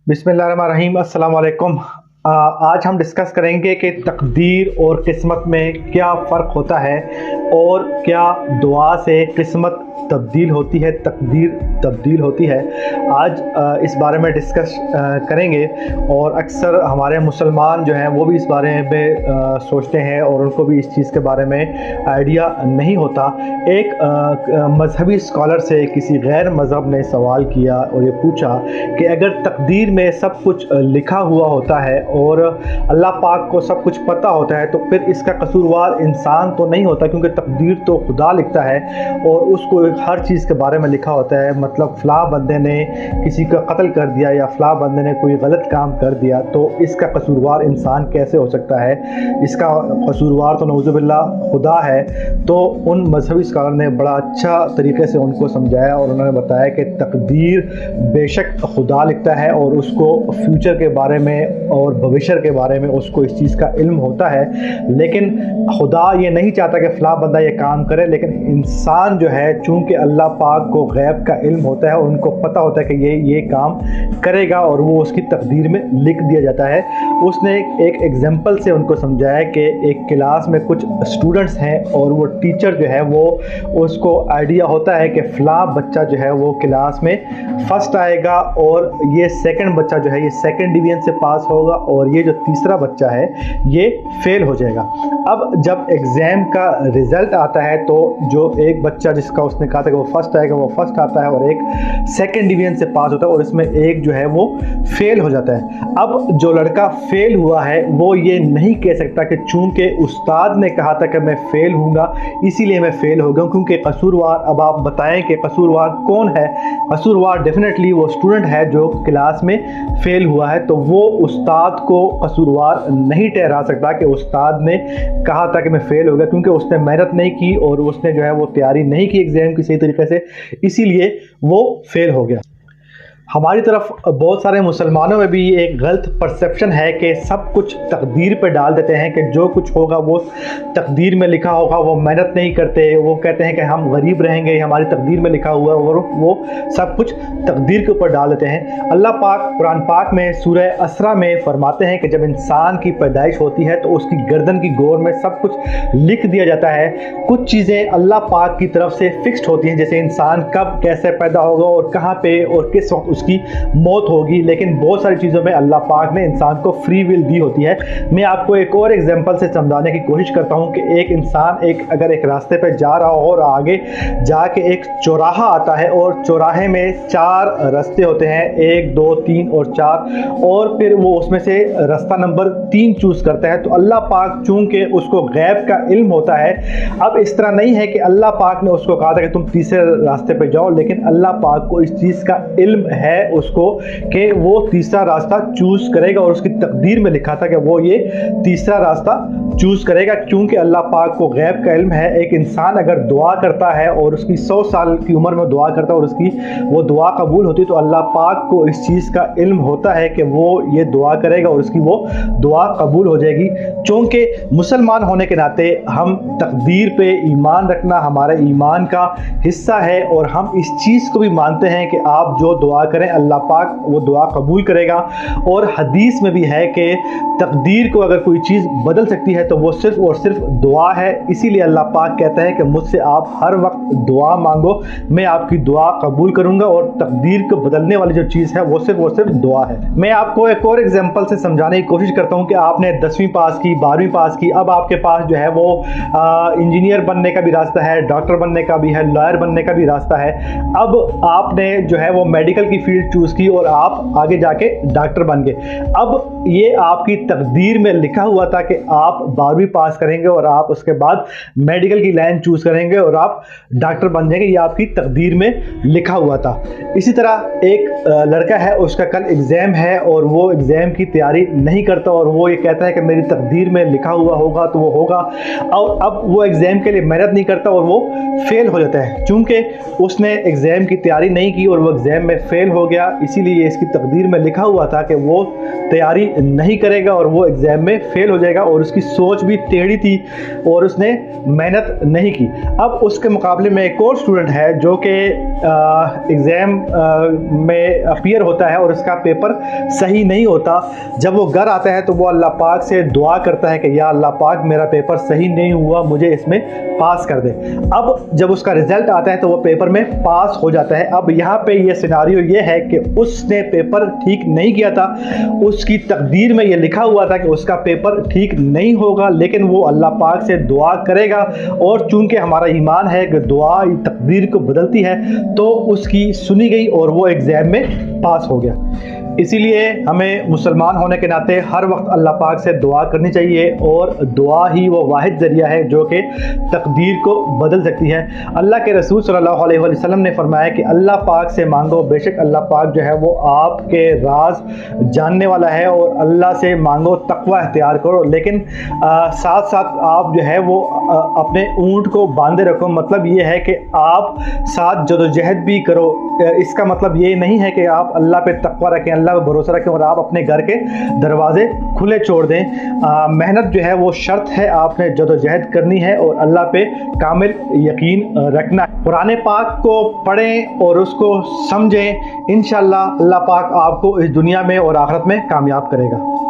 बिस्मिल्लाहिर्रहमानिर्रहीम, अस्सलाम वालेकुम। आज हम डिस्कस करेंगे कि तकदीर और किस्मत में क्या फ़र्क होता है और क्या दुआ से किस्मत तब्दील होती है, तकदीर तब्दील होती है। आज इस बारे में डिस्कस करेंगे और अक्सर हमारे मुसलमान जो हैं वो भी इस बारे में सोचते हैं और उनको भी इस चीज़ के बारे में आइडिया नहीं होता। एक मजहबी स्कॉलर से किसी गैर मज़हब ने सवाल किया और ये पूछा कि अगर तकदीर में सब कुछ लिखा हुआ होता है और अल्लाह पाक को सब कुछ पता होता है तो फिर इसका कसूरवार इंसान तो नहीं होता, क्योंकि तकदीर तो खुदा लिखता है और उसको हर चीज़ के बारे में लिखा होता है। मतलब फ़लाँ बंदे ने किसी का कत्ल कर दिया या फ़लाँ बंदे ने कोई गलत काम कर दिया तो इसका कसूरवार इंसान कैसे हो सकता है, इसका कसूरवार तो नऊज़ुबिल्लाह खुदा है। तो उन मजहबी स्कॉलर ने बड़ा अच्छा तरीके से उनको समझाया और उन्होंने बताया कि तकदीर बेशक खुदा लिखता है और उसको फ्यूचर के बारे में और भविष्य के बारे में उसको इस चीज़ का इल्म होता है, लेकिन खुदा ये नहीं चाहता कि फ़लाँ बंदा ये काम करे। लेकिन इंसान जो है, चूँकि अल्लाह पाक को गैब का इल्म होता है और उनको पता होता है कि ये काम करेगा और वो उसकी तकदीर में लिख दिया जाता है। उसने एक एग्जांपल से उनको समझाया कि एक क्लास में कुछ स्टूडेंट्स हैं और वो टीचर जो है वो उसको आइडिया होता है कि फ़लाँ बच्चा जो है वो क्लास में फ़र्स्ट आएगा और ये सेकंड बच्चा जो है ये सेकंड डिवीज़न से पास होगा और ये जो तीसरा बच्चा है ये फेल हो जाएगा। अब जब एग्ज़ाम का रिज़ल्ट आता है तो जो एक बच्चा जिसका उसने कहा था कि वो फर्स्ट आएगा वो फर्स्ट आता है और एक सेकंड डिवीज़न से पास होता है और इसमें एक जो है वो फेल हो जाता है। अब जो लड़का फेल हुआ है वो ये नहीं कह सकता कि चूँकि उस्ताद ने कहा था कि मैं फेल हूँगा इसीलिए मैं फेल हो गया, क्योंकि कसूरवार, अब आप बताएं कि कसूरवार कौन है। कसूरवार डेफिनेटली वो स्टूडेंट है जो क्लास में फेल हुआ है, तो वो उस्ताद को कसूरवार नहीं ठहरा सकता कि उस्ताद ने कहा था कि मैं फेल हो गया, क्योंकि उसने मेहनत नहीं की और उसने जो है वो तैयारी नहीं की एग्ज़ाम की सही तरीके से, इसीलिए वो फेल हो गया। हमारी तरफ बहुत सारे मुसलमानों में भी एक गलत परसेप्शन है कि सब कुछ तकदीर पे डाल देते हैं कि जो कुछ होगा वो तकदीर में लिखा होगा। वो मेहनत नहीं करते, वो कहते हैं कि हम गरीब रहेंगे, हमारी तकदीर में लिखा हुआ है, और वो सब कुछ तकदीर के ऊपर डाल देते हैं। अल्लाह पाक कुरान पाक में सूरह असरा में फरमाते हैं कि जब इंसान की पैदाइश होती है तो उसकी गर्दन की गोर में सब कुछ लिख दिया जाता है। कुछ चीज़ें अल्लाह पाक की तरफ से फिक्स्ड होती हैं, जैसे इंसान कब कैसे पैदा होगा और कहाँ पे और किस वक्त उसकी मौत होगी, लेकिन बहुत सारी चीज़ों में अल्लाह पाक ने इंसान को फ्री विल दी होती है। मैं आपको एक और एग्जांपल से समझाने की कोशिश करता हूं कि एक इंसान अगर एक रास्ते पे जा रहा हो और आगे जाके एक चौराहा आता है और चौराहे में 4 रास्ते होते हैं, 1 2 3 और 4, और फिर वो उसमें से रास्ता नंबर 3 चूज़ करता है। तो अल्लाह पाक चूँकि उसको गैब का इल्म होता है, अब इस तरह नहीं है कि अल्लाह पाक ने उसको कहा था कि तुम तीसरे रास्ते पे जाओ, लेकिन अल्लाह पाक को इस चीज़ का इल्म है उसको कि वो तीसरा रास्ता चूज करेगा और उसकी तकदीर में लिखा था कि वो ये तीसरा रास्ता चूज करेगा। क्योंकि अल्लाह पाक को गैब का इल्म है। एक इंसान अगर दुआ करता है और उसकी 100 साल की उम्र में दुआ करता है और उसकी वो दुआ कबूल होती है तो अल्लाह पाक को इस चीज़ का इल्म होता है कि वो ये दुआ करेगा और उसकी वो दुआ कबूल हो जाएगी। चूँकि मुसलमान होने के नाते हम तकदीर पे ईमान रखना हमारे ईमान का हिस्सा है और हम इस चीज़ को भी मानते हैं कि आप जो दुआ करें अल्लाह पाक वो दुआ कबूल करेगा। और हदीस में भी है कि तकदीर को अगर कोई चीज़ बदल सकती है तो वो सिर्फ़ और सिर्फ दुआ है। इसीलिए अल्लाह पाक कहता है कि मुझसे आप हर वक्त दुआ मांगो, मैं आपकी दुआ कबूल करूँगा, और तकदीर को बदलने वाली जो चीज़ है वो सिर्फ और सिर्फ दुआ है। मैं आपको एक और एग्जाम्पल से समझाने की कोशिश करता हूँ कि आपने 10वीं पास की, 12वीं पास की, अब आपके पास जो है वो इंजीनियर बनने का भी रास्ता है, डॉक्टर बनने का भी है, लॉयर बनने का भी रास्ता है। अब आपने जो है वो मेडिकल की फील्ड चूज़ की और आप आगे जाके डॉक्टर बन गए। अब ये आपकी तकदीर में लिखा हुआ था कि आप 12वीं पास करेंगे और आप उसके बाद मेडिकल की लाइन चूज़ करेंगे और आप डॉक्टर बन जाएंगे, ये आपकी तकदीर में लिखा हुआ था। इसी तरह एक लड़का है, उसका कल एग्ज़ाम है और वो एग्ज़ाम की तैयारी नहीं करता और वो ये कहता है कि मेरी तकदीर में लिखा हुआ होगा तो वो होगा, और अब वो एग्ज़ाम के लिए मेहनत नहीं करता और वो फेल हो जाता है। चूँकि उसने एग्ज़ाम की तैयारी नहीं की और वो एग्ज़ाम में फेल हो गया, इसीलिए इसकी तकदीर में लिखा हुआ था कि वो तैयारी नहीं करेगा और वो एग्ज़ाम में फ़ेल हो जाएगा, और उसकी सोच भी टेढ़ी थी और उसने मेहनत नहीं की। अब उसके मुकाबले में एक और स्टूडेंट है जो कि एग्ज़ाम में अपीयर होता है और उसका पेपर सही नहीं होता। जब वो घर आता है तो वो अल्लाह पाक से दुआ करता है कि या अल्लाह पाक मेरा पेपर सही नहीं हुआ, मुझे इसमें पास कर दे। अब जब उसका रिज़ल्ट आता है तो वो पेपर में पास हो जाता है। अब यहाँ पे ये सिनारियो ये है कि उसने पेपर ठीक नहीं किया था, उसकी तकदीर में ये लिखा हुआ था कि उसका पेपर ठीक नहीं होगा, लेकिन वो अल्लाह पाक से दुआ करेगा, और चूंकि हमारा ईमान है कि दुआ तकदीर को बदलती है, तो उसकी सुनी गई और वो एग्ज़ाम में पास हो गया। इसीलिए हमें मुसलमान होने के नाते हर वक्त अल्लाह पाक से दुआ करनी चाहिए, और दुआ ही वो वाहिद ज़रिया है जो कि तकदीर को बदल सकती है। अल्लाह के रसूल सल्लल्लाहु अलैहि वसल्लम ने फरमाया कि अल्लाह पाक से मांगो, बेशक अल्लाह पाक जो है वो आपके राज जानने वाला है, और अल्लाह से मांगो, तकवा इख्तियार करो, लेकिन साथ साथ आप जो है वो अपने ऊँट को बांधे रखो। मतलब ये है कि आप साथ जदोजहद भी करो। इसका मतलब ये नहीं है कि आप अल्लाह पे तकवा रखें, अल्लाह पे भरोसा रखें और आप अपने घर के दरवाजे खुले छोड़ दें। मेहनत जो है वो शर्त है, आपने जदोजहद करनी है और अल्लाह पे कामिल यकीन रखना है। कुरान पाक को पढ़ें और उसको समझें, इंशाअल्लाह अल्लाह पाक आपको इस दुनिया में और आखिरत में कामयाब करेगा।